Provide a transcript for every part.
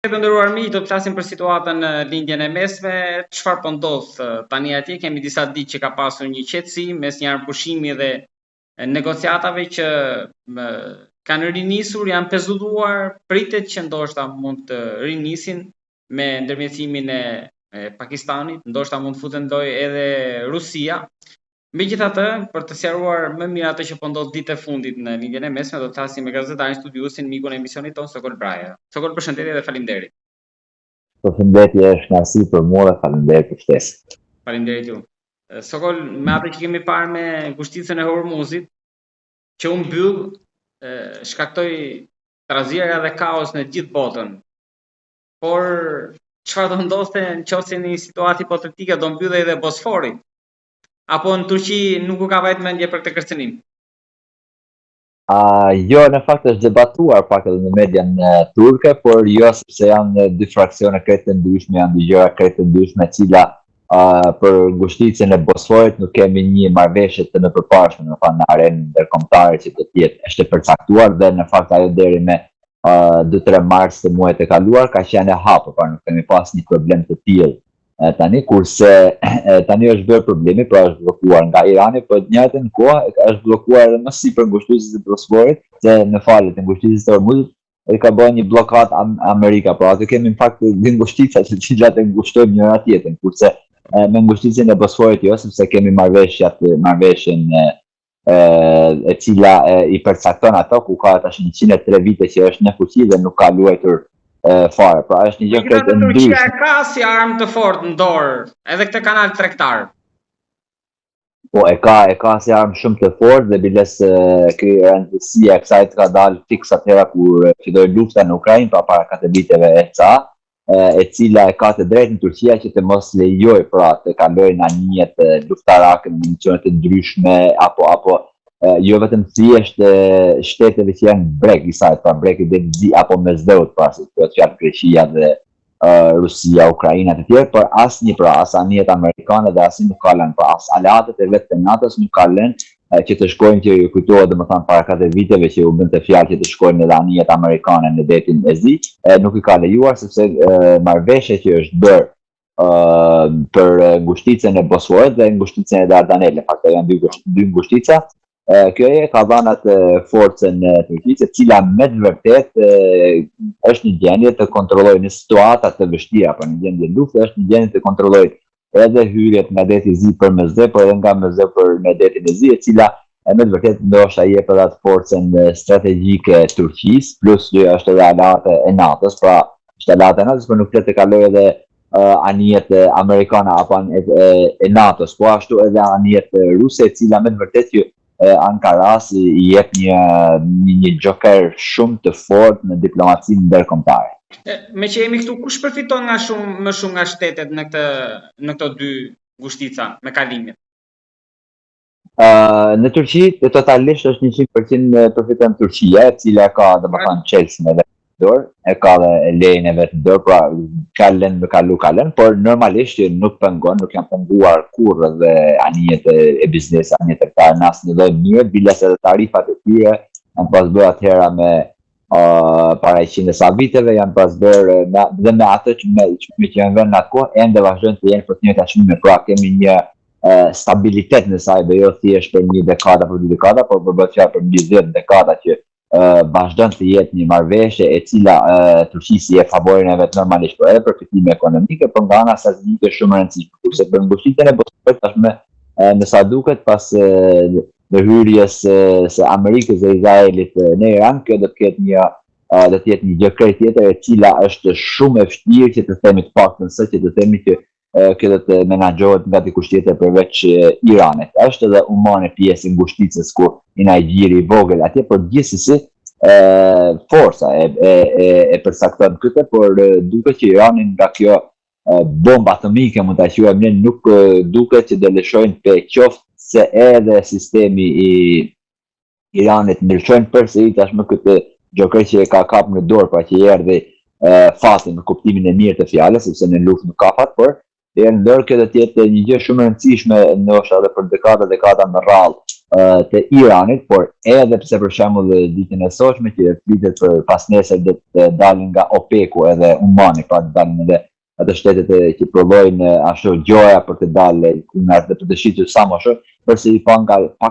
Të nderuar miq, do të flasim për situatën në lindjen e mesme. Çfarë po ndodh tani atje? Kemi disa ditë që ka pasur një qetësi mes një pushimi dhe negociatave që kanë rinisur, janë pezulluar, pritet që ndoshta mund të rinisin me ndërmjetësimin e Pakistanit, ndoshta mund të futen lojë edhe Rusia. Megjithatë, për të sqaruar më mirë atë që po ndodh ditët e fundit në lindjen e mesme, do të flasim me gazetarin studiuesin, mikun e emisionit ton Sokol Braja. Sokol, përshëndetje dhe faleminderit. Përshëndetje, është kënaqësi për mua dhe faleminderit për ftesën. Faleminderit ju. Sokol, me atë që kemi parë me ngushticën e Hormuzit, që u mbyll, shkaktoi trazira dhe kaos në gjithë botën. Por çfarë do ndodhte nëse në një situatë hipotetike do mbyllej edhe Bosfori? Apo në Turqi nuk u ka vajtë mendje për këtë kërcënim? Jo, në fakt është debatuar pak edhe në median turke, por jo sepse janë dy fraksione krejt të ndryshme, janë dy gjëra krejt të ndryshme, cila për ngushticën e Bosforit nuk kemi një marrëveshje të nëpërparshme, në arenën ndërkombëtare që do të jetë është e përcaktuar dhe në fakt ajo deri me 2-3 mars të muajit të kaluar ka qenë e hapur, pra nuk kemi pas një problem të tillë. Tani kurse tani është bërë problemi, pra është bllokuar nga Irani, por në njëjtën kohë është bllokuar edhe më sipër ngushticës së Bosforit, se në falet e ngushticës së Hormuzit ka bërë një blokadë Amerika, pra aty kemi në fakt dy ngushtica të cilat e ngushtojnë njëra tjetrën, kurse me ngushticën e Bosforit jo, sepse kemi marrëveshjen e cila i përcakton ato ku ka tash 103 vite që është në fuqi dhe nuk ka luajtur fare, pra është një gjë krejt e ndryshme. Turqia ka si armë të fortë në dorë, edhe këtë kanal tregtar. Po e ka si armë shumë të fortë dhe biles rëndësia e kësaj ka dalë fiks atëherë kur filloi lufta në Ukrainë para 4 viteve e cila e ka të drejtën Turqia që të mos lejojë pra të kalojë në anije luftarake në municione të ndryshme apo jo vetëm thjesht shteteve që janë breg i saj, pra breg i Denizi apo mesdheut, pra si të fjalë Greqia dhe Rusia, Ukraina të tjerë, por asnjë as anijet amerikane dhe asnjë nuk ka lënë, pra as aleatët e vetë të NATO-s nuk ka lënë që të shkojnë, që ju kujtohet domethënë para 4 viteve që u bënte fjalë që të shkojnë edhe anijet amerikane në detin e Zi, nuk i ka lejuar sepse marrëveshja që është bërë për ngushticën e Bosforit dhe ngushticën e Dardanelëve, faktë janë dy ngushtica. Kjo ka dhënë atë forcën e Turqisë, e cila me të vërtetë është një gjendje të kontrollojë në situata të vështira, por në gjendje lufte është një gjendje të kontrollojë edhe hyrjet nga deti i Zi për mesdhe, por edhe nga mesdhe për në detin e Zi, e cila me të vërtetë ndoshta jep edhe atë forcën strategjike e Turqisë, plus është edhe aleate e NATO-s, pra është aleate e NATO-s, por nuk le të kalojë edhe anijet amerikane apo e NATO-s, po ashtu edhe anijet ruse, e cila me të vërtetë që Ankaras i jep një joker shumë të fortë në diplomacinë ndërkombëtare. Me që jemi këtu, kush përfiton më shumë nga shtetet në këto dy ngushtica me kalimin? Në Turqi totalisht është 100% përfiton Turqia, e cila ka domethënë çelësin edhe dorë, e ka dhe lejën e vetë dorë, pra ka lënë, por normalisht nuk pengon, nuk janë penguar kurrë dhe anijet e biznesit, anijet e këta në asnjë lloj mënyre, biles edhe tarifat e tyre janë pas bërë atëhera me para 100 sa viteve, janë pas bërë dhe me atë që janë vënë në atë kohë, ende vazhdojnë të jenë për të njëjta çmime, pra kemi një stabilitet në saj dhe jo thjesht për një dekada për 2 dekada, por bëhet fjalë për 10 dekada që vazhdon të jetë një marrëveshje e cila Turqisë e favorin e vet normalisht, por edhe për fitime ekonomike, por nga ana strategjike shumë e rëndësishme, kurse për ngushticën e Bosforit tashmë në sa duket pas hyrjes së Amerikës dhe Izraelit në Iran, kjo do të jetë një gjë krejt tjetër, e cila është shumë e vështirë që të themi të paktën se që të themi që kjo do të menaxhohet nga dikush tjetër përveç Iranit. Është edhe Omani pjesë e ngushticës ku i na gjiri i vogël atje, por gjithsesi forca e përcakton këtë, por duket që Irani nga kjo bomba atomike mund ta quajmë ne, nuk duket që do lëshojnë të qoftë se edhe sistemi i Iranit ndryshojnë përsëri tashmë këtë joker që e ka kapur në dorë, pra që erdhi fati në kuptimin e mirë të fjalës, sepse në luftë nuk ka fat, por ndër kjo do të jetë një gjë shumë e rëndësishme ndoshta edhe për dekada më radhë të Iranit, por edhe pse për shembull ditën e sotme që flitet për pas nesër do të dalin nga OPEC-u edhe Omani, pra të dalin edhe ato shtetet që provojnë ashtu gjoja për të dalë nga të dëshitur sa më shumë, përse i pa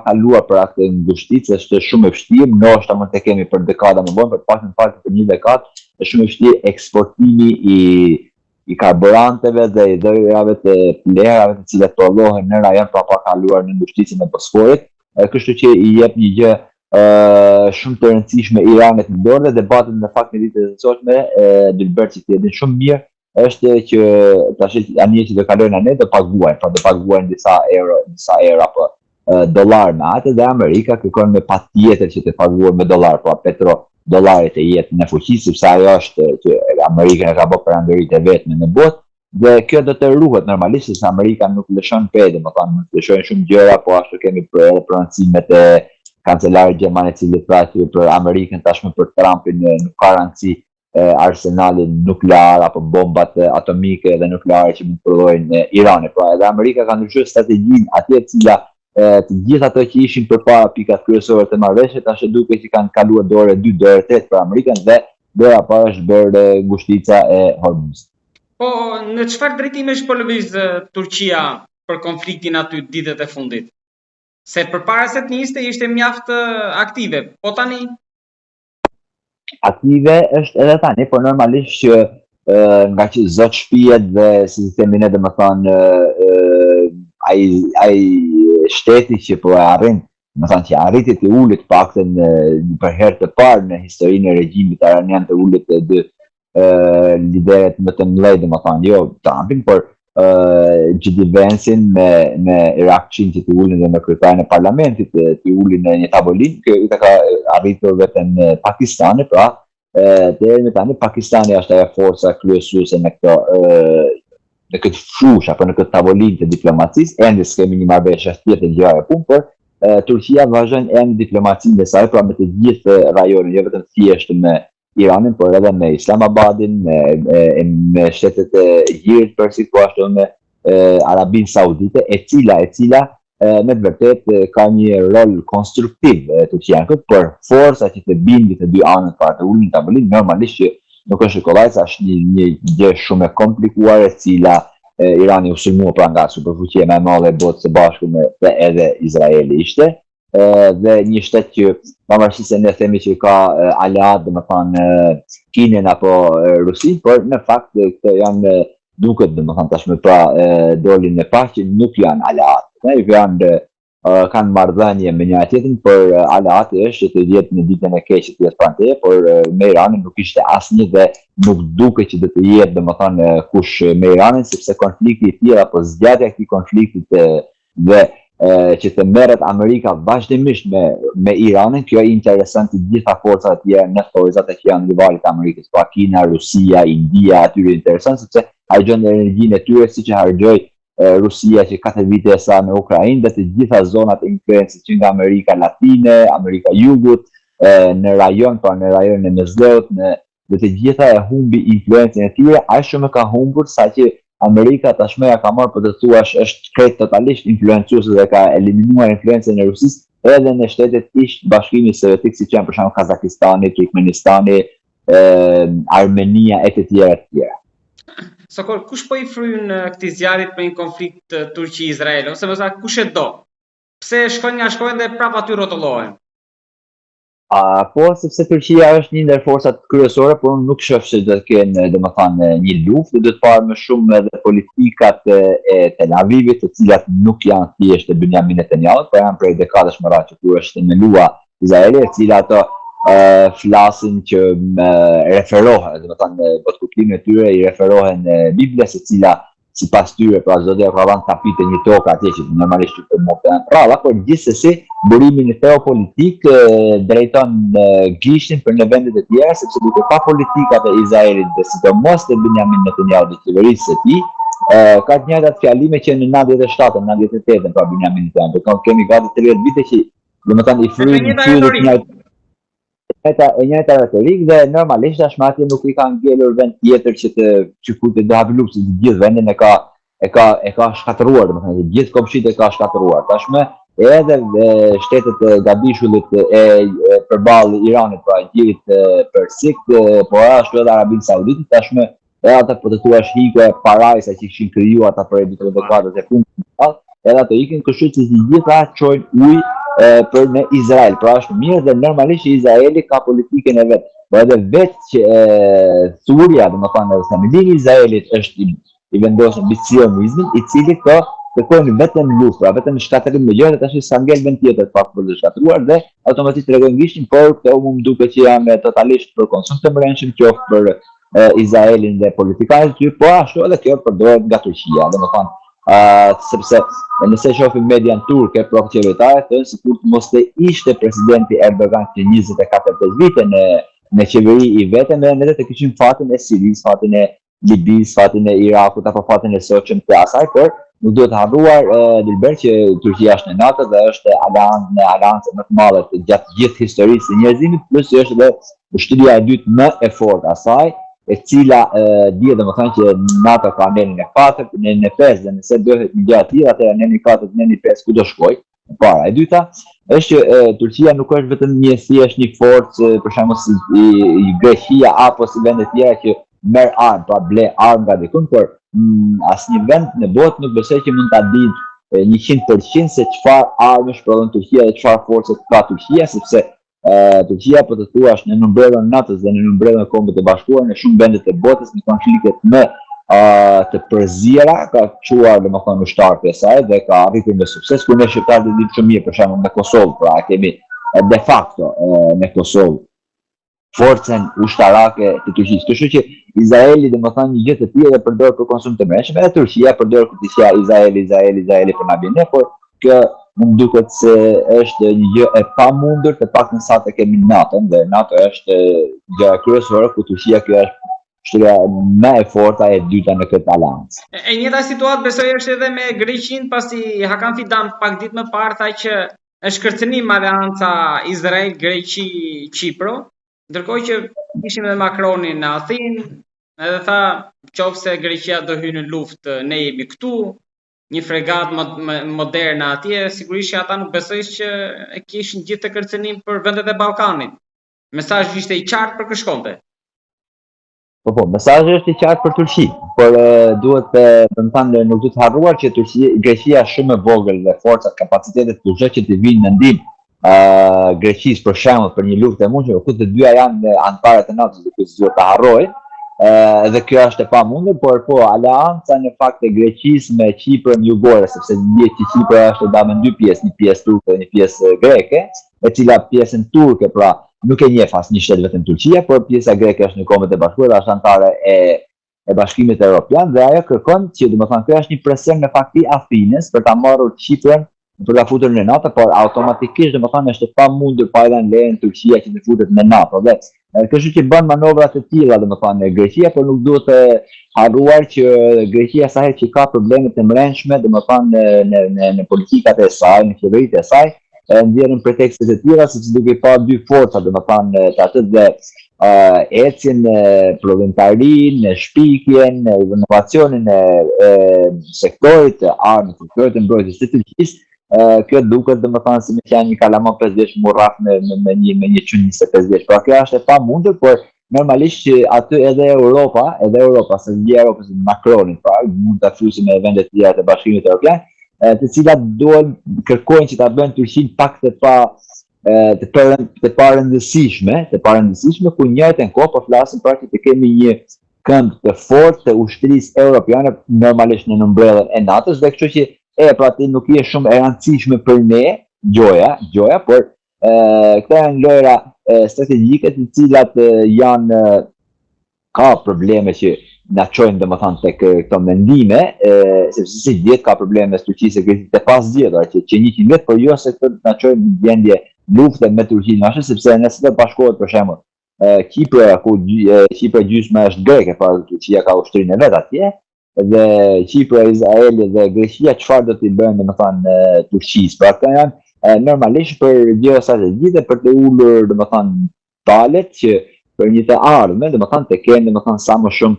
kaluar për atë ngushticë, është shumë e vështirë, ndoshta mund të kemi për dekada më vonë, për paktën për një dekadë, është shumë e vështirë eksportimi i karburanteve dhe i dhërave të plerave të cilat prodhohen në rajon pa kaluar në ngushticën e Bosforit. Kështu që i jep një gjë shumë të rëndësishme Iranit në dorë dhe debatet në fakt në ditët e sotme, Dilbert që ti e din shumë mirë, është që tash anije që do kalojnë ne do paguajnë, pra do paguajnë disa euro apo dollar me atë dhe Amerika kërkon me patjetër që të paguajnë me dollar, pra petrodollarit e jetë në fuqi, sepse ajo është që Amerika e ka bërë perandëritë e vetme në botë. Dhe kjo do të ruhet normalisht, sepse Amerika nuk lëshon pede, më thonë, nuk lëshojnë shumë gjëra, po ashtu kemi edhe prononcimet e kancelarit gjerman i cili thotë për Amerikën tashmë për Trumpin nuk ka rëndësi arsenalin nuklear apo bombat atomike dhe nukleare që mund të prodhojnë Irani. Pra edhe Amerika ka ndryshuar strategjinë atje e cila të gjithë ato që ishin përpara pikat kryesore të marrëveshjes tash duket që kanë kaluar dorë 2 dorë 3 për Amerikën dhe dora parë është bërë ngushtica e Hormuz. Po, në çfarë drejtimesh po lëviz Turqia për konfliktin aty ditët e fundit? Se përpara se të niste ishte mjaft aktive, po tani? Aktive është edhe tani, por normalisht që nga që zot shtëpijet dhe si themi ne domethënë ai shteti që po arrin, domethënë që arriti të ulet paktën për herë të parë në historinë e regjimit iranian të ulet dy lideret më të mëdhenj, domethënë jo Trumpin, por G.D. Vancein me Irakçin që të ulin dhe me kryetarin e parlamentit të ulin në një tavolinë, kjo i ka arritur vetëm Pakistani, pra deri më tani Pakistani është ajo forca kryesuese në këtë fushë apo në këtë tavolinë të diplomacisë, ende s'kemi një marrëveshje tjetër gjë e punë, por Turqia vazhdon ende diplomacinë e saj, pra me të gjithë rajonin, jo vetëm thjesht me Iranin, por edhe me Islamabadin, me shtetet e Hirit Persit, po ashtu me Arabinë Saudite, e cila me të vërtet ka një rol konstruktiv Turqia në këtë, por forca që të bindin të dy anët para të ulin tavolinë, normalisht që nuk është kollajt, është një gjë shumë e komplikuar e cila Irani u sulmua pra nga superfuqia më e madhe e botës së bashku dhe edhe Izraeli ishte. Dhe një shtet që pavarësisht se ne themi që ka aleat, domethënë Kinën apo Rusin, por në fakt këto janë duket domethënë tashmë pra dolin në paqë që nuk janë aleat. Ne kanë marrëdhënie me njëra tjetrin, por aleati është që të jetë në ditën e keqe të jetë pranë, por me Iranin nuk ishte asnjë dhe nuk duket që do të jetë domethënë kush me Iranin, sepse konflikti i tillë apo zgjatja e këtij konfliktit dhe që të merret Amerika vazhdimisht me Iranin, kjo i intereson të gjitha forcat e tjera në horizont që janë rivalet e Amerikës, pa Kina, Rusia, India, atyre intereson sepse harxhojnë energjinë e tyre siç e harxhoi Rusia që 4 vite e sa në Ukrainë dhe të gjitha zonat e influencës që nga Amerika Latine, Amerika Jugut, në rajon, pra në rajonin e Mesdheut, dhe të gjitha e humbi influencën e tyre, aq shumë ka humbur saqë Amerika tashmë ja ka marrë për të thuash është krejt totalisht influencuese dhe ka eliminuar influencën e Rusisë edhe në shtetet ish Bashkimit Sovjetik siç janë për shembull Kazakistani, Turkmenistani, Armenia e të tjera. Sokol, kush po i fryn këtij zjarrit për një konflikt Turqi-Izrael, ose më saktë kush e do? Pse shkojnë dhe prapë aty rrotullohen? Po, sepse Turqia është një ndër forcat kryesore, por unë nuk shoh se do të kenë domethënë një luftë, do të parë më shumë edhe politikat e Tel Avivit, të cilat nuk janë thjesht e Benjamin Netanyahu, por janë prej dekadash më radh që kur është themeluar Izraeli, e cila ato flasin që referohen, domethënë botkuplimin e tyre i referohen Biblës, e cila sipas tyre pra Zoti ka dhënë kapitë një tokë atje që normalisht të montën rradha, por gjithsesi burimin e teopolitik drejton gishtin për në vendet e tjera, sepse duke pa politikat e Izraelit dhe sidomos të Benjamin Netanyahu dhe qeverisë së tij, ka të njëjtat fjalime që në 97, 98 pra Benjamin Netanyahu, kemi gati 30 vite që domethënë i fryn e njëjta retorik dhe normalisht tashmë atje nuk i kanë ngelur vend tjetër që të do hapi luftë, të gjithë vendin e ka shkatëruar, domethënë të gjithë komshitë e ka shkatëruar. Tashmë edhe shtetet e Gabishullit përballë Iranit, pra Gjirit Persik, por ashtu edhe Arabinë Sauditë, tashmë edhe ata po të thuash hike parajsa që kishin krijuar ata për vitet e 4 e fundit, edhe ato ikin, kështu që të gjitha çojnë ujë për në Izrael. Pra është mirë dhe normalisht Izraeli ka politikën e vet. Po edhe vetë që Suria, domethënë familja e Izraelit është i vendosur mbi sionizmin, i cili kërkojnë vetëm luftë, pra vetëm shkatërim me gjëra, tash sa ngel vend tjetër pak për të shkatruar dhe automatikisht tregojnë gishtin, por këto më duket që janë totalisht për konsum të mbrëmshëm, qoftë për Izraelin dhe politikanët e tyre, po ashtu edhe kjo përdoret nga Turqia, domethënë sepse nëse shohim median turke pro qeveritare, thonë se kur mos të ishte presidenti Erdogan që 24 vite në qeveri i vetëm, edhe të kishin fatin e Sirisë, fatin e Libisë, fatin e Irakut apo fatin e sotshëm të asaj, por nuk duhet harruar Dilber që Turqia është në NATO dhe është në aleancë më të madhe gjatë gjithë historisë së njerëzimit, plus është edhe ushtria e dytë më e fortë asaj, e cila dihet domethënë që NATO ka nenin e 4, nenin e 5 dhe nëse bëhet një gjë aty, atëherë nenin e 4, nenin e 5 ku do shkojë. E para, e dyta është që Turqia nuk është vetëm thjesht një forcë, për shembull si Greqia apo si vende tjera që merr armë, pra ble armë nga dikun, por asnjë vend në botë nuk besoj që mund ta dinë 100% se çfarë armësh prodhon Turqia dhe çfarë force ka Turqia, sepse Turqia po të thuash në umbrellën e NATO-s dhe në umbrellën e Kombit të Bashkuar në shumë vende të botës në konfliktet më të përzira ka çuar domethënë ushtarët e saj dhe ka arritur me sukses, ku ne shqiptarët e dimë shumë mirë, për shembull në Kosovë, pra kemi de facto në Kosovë forcën ushtarake të Turqisë. Kështu që Izraeli domethënë një gjë të tillë e përdor për konsum të mbrëmshëm, edhe Turqia përdor këtë Izraeli për na bine, por kjo më duket se është një gjë e pamundur, të paktën sa të kemi NATO-n, dhe NATO është gjëja kryesore ku Turqia kjo është shtëria më e forta e dyta në këtë aleancë. E njëjta situatë besoj është edhe me Greqinë, pasi Hakan Fidan pak ditë më parë tha që është kërcënim aleanca Izrael-Greqi-Çipro, ndërkohë që ishim me Macronin në Athinë, edhe tha qofse Greqia do hyjë në luftë, ne jemi këtu, një fregat moderne atje, sigurisht që ata nuk besojnë që e kishin gjithë të kërcënim për vendet e Ballkanit. Mesazhi ishte i qartë për këshkonte. Po, mesazhi është i qartë për Turqi, por duhet të thënë nuk duhet të harruar që Greqia është shumë e vogël dhe forcat, kapacitetet turqe që të vinë në ndihmë Greqisë për shembull për një luftë e mundshme, ku të dyja janë anëtarë të NATO-s, dhe duhet të harrojë. Dhe kjo është e pamundur, por po aleanca në fakt e Greqisë me Çiprën jugore, sepse dihet që Çipra është ndarë në dy pjesë, një pjesë turke dhe një pjesë greke, e cila pjesën turke pra nuk e njeh as një shtet vetëm Turqia, por pjesa greke është në Kombet e Bashkuara, është anëtare e Bashkimit Evropian dhe ajo kërkon që domethënë kjo është një presion në fakt i Afinës për ta marrur Çiprën për ta futur në NATO, por automatikisht domethënë është e pamundur pa dhënë lejen Turqia që të futet në NATO. Dhe kështu që bën manovra të tilla domethënë Greqia, por nuk duhet të harruar që Greqia sa herë që ka probleme të mbrëmshme domethënë në politikat e saj, në qeveritë e saj, ndjerën pretekstet e tilla, sepse duke pa dy forca domethënë të atë dhe ecjen prodhimtarinë, shpikjen, inovacionin e sektorit të armës, sektorit të mbrojtjes të Turqisë. Kjo duket domethënë si me qenë një kalamon 5 vjeç murraf me një çun 25 vjeç. Pra kjo është e pamundur, por normalisht që aty edhe Europa, se gjë Europës Macronin, pra mund ta frysim me vendet tjera të Bashkimit Evropian, të cilat duan kërkojnë që ta bëjnë Turqinë pak të parëndësishme, ku njëjtën kohë po flasim pra që të kemi një kënd të fortë të ushtrisë europiane, normalisht në umbrellën e NATO-s, dhe kështu që pra ti nuk je shumë e rëndësishme për ne, gjoja, por këta janë lojra strategjike të cilat janë ka probleme që na çojnë domethënë tek këto mendime, sepse si dihet ka probleme me Turqisë e Greqisë të pasdijetura që 100 vjet, por jo se këto na çojnë në gjendje lufte me Turqinë, ashtu sepse nëse do bashkohet për shembull Kipra, ku Kipra gjysma është greke, pra Turqia ka ushtrinë e vet atje, dhe Çipra, Izraeli dhe Greqia çfarë do t'i bëjnë domethënë Turqisë. Pra këto janë normalisht për geostrategjike për të ulur domethënë palet që për një të ardhme domethënë të kenë domethënë sa më shumë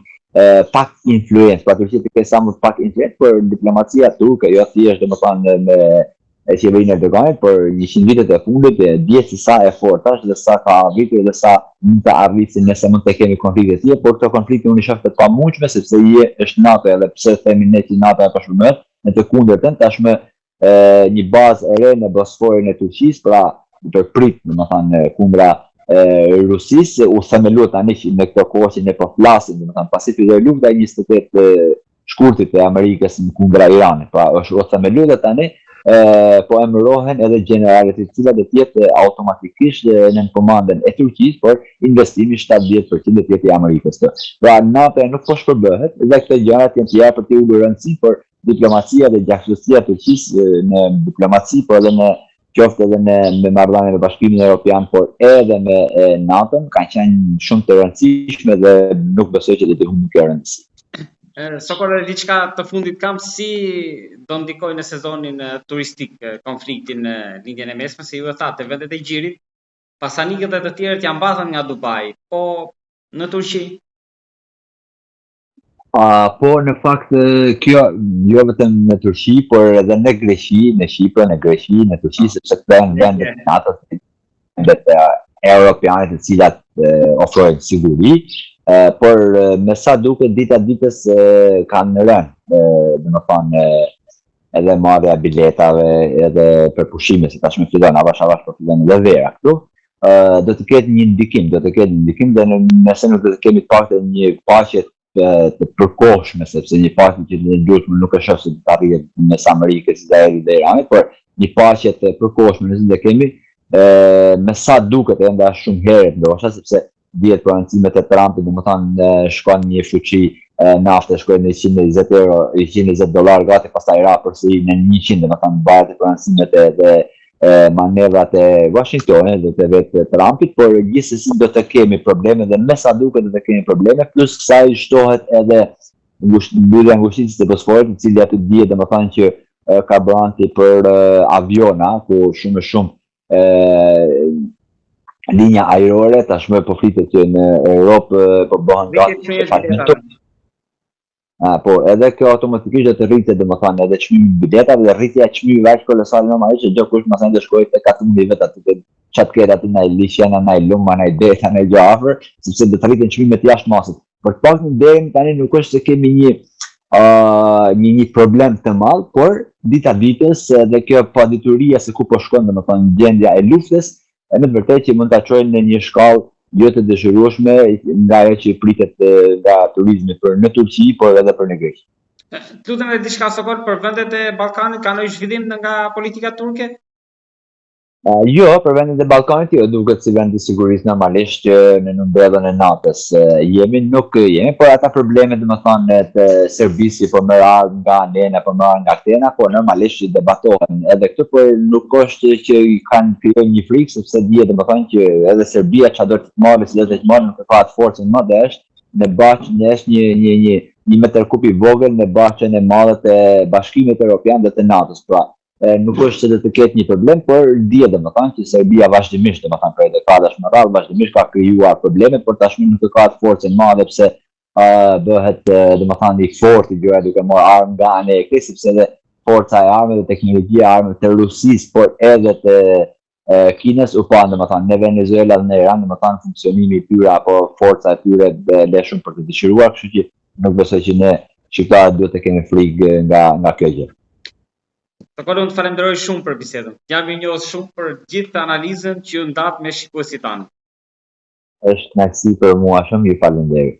pak influencë, pra Turqia të kenë sa më pak influencë për diplomacia turke, jo thjesht domethënë e qeverinë e Erdoganit, por 100 vitet e fundit e dihet se sa e fortë është dhe sa ka arritur dhe sa mund të arritse nëse mund të kemi konflikte të tjera, por këto konflikte unë i shoh të pamundshme sepse është NATO edhe pse themi ne që NATO e përshëndet, në të kundërtën tashmë një bazë e re në Bosforin e Turqisë, pra për prit, domethënë kundra Rusisë, u themeluar tani në këtë kohë që ne po flasim, domethënë pasi filloi lufta e 28 shkurtit e Amerikës në kundra Iranit, pra është u themeluar tani po emërohen edhe gjeneralet të cilat do të jetë automatikisht në komandën e Turqisë, por investimi 70% do të jetë i Amerikës. Pra NATO nuk po shpërbëhet dhe këto gjërat janë të jara për të ulur rëndësi, por diplomacia dhe gjaktësia e Turqisë në diplomaci, por edhe në qoftë edhe me marrëdhënien e Bashkimit Evropian, por edhe me NATO kanë qenë shumë të rëndësishme dhe nuk besoj që do të humbin kjo rëndësi. Sokor, diçka të fundit kam, si do ndikojë në sezonin turistik konfliktin në lindjen e mesme, se ju e thatë vendet e gjirit, pasanikët e të tjerët janë mbathën nga Dubai, po në Turqi? Po në fakt kjo jo vetëm në Turqi, por edhe në Greqi, në Shqipër, në Greqi, në Turqi, sepse këto janë vendet NATO, vendet europiane të cilat ofrojnë siguri. Por me sa duket dita ditës kanë rënë, domethënë edhe marrja biletave edhe për pushime, se tashmë fillon avash po fillon edhe vera këtu. Do të ketë një ndikim, dhe nëse nuk do të kemi pakte një paqe të përkohshme, sepse një paqe që duhet nuk e shoh se të arrihet mes Amerikës, Izraelit dhe Iranit, por një paqe të përkohshme nëse do kemi, me sa duket ende shumë herët ndoshta, sepse dihet për rëndësimet e Trumpit, domethënë shkon një fuqi nafte, shkon në $120 gati, pastaj ra përsëri në 100, domethënë bëhet për rëndësimet e manevrat e Washingtonit dhe të vetë Trumpit, por gjithsesi do të kemi probleme dhe me sa duket do të kemi probleme, plus kësaj shtohet edhe mbyllja ngushticës së Bosforit, i cili aty dihet domethënë që karburanti për aviona, ku shumë linja ajrore, tashmë po flitet që në Europë po bëhen gati. Po edhe kjo automatikisht do të rritet, domethënë edhe çmimi i biletave dhe rritja e çmimit aq kolosal normalisht që çdo kush më thënë të shkojë te 14 vet aty çat ketë aty në liçena, në luma, në deta, në gjë afër, sepse do të rriten çmimet jashtëmasit. Por të paktën deri tani nuk është se kemi një problem të madh, por dita ditës edhe kjo padituria se ku po shkon, domethënë gjendja e luftës, në të vërtetë që mund ta çojnë në një shkallë jo të dëshirueshme nga ajo që pritet nga turizmi për në Turqi, por edhe për në Greqi. Lutem edhe diçka Sokol për vendet e Ballkanit, ka ndonjë zhvillim nga politika turke? Jo, për vendet e Ballkanit jo, duket si vend i sigurisë normalisht që në mbledhjen e NATO-s nuk jemi, por ata problemet domethënë të Serbisë po merr armë nga Nena, po merr nga Athena, po normalisht që debatohen edhe këtu, por nuk është që i kanë krijuar një frikë, sepse dihet domethënë që edhe Serbia çfarë do të marrë, si do të marrë, nuk ka atë forcën më dhe është në bashkë është një metërkup i vogël në bashkën e madhe të Bashkimit Evropian dhe të NATO-s, pra nuk është se do të ketë një problem, por dihet domethënë që Serbia vazhdimisht, domethënë për dekadash më radh vazhdimisht ka krijuar probleme, por tashmë nuk ka atë forcë të madhe pse bëhet domethënë i fortë gjëra duke marrë armë nga Amerika, sepse edhe forca e armëve dhe teknologjia e armëve të Rusisë, por edhe të Kinës u pa domethënë në Venezuela dhe në Iran, domethënë funksionimi i tyre apo forca e tyre le shumë për të dëshiruar, kështu që nuk besoj që ne shqiptarët duhet të kemi frikë nga kjo gjë. Sokol, unë të falenderoj shumë për bisedën. Jam i njohur shumë për gjithë analizën që ju ndat me shikuesit tanë. Është kënaqësi për mua, shumë ju falenderoj.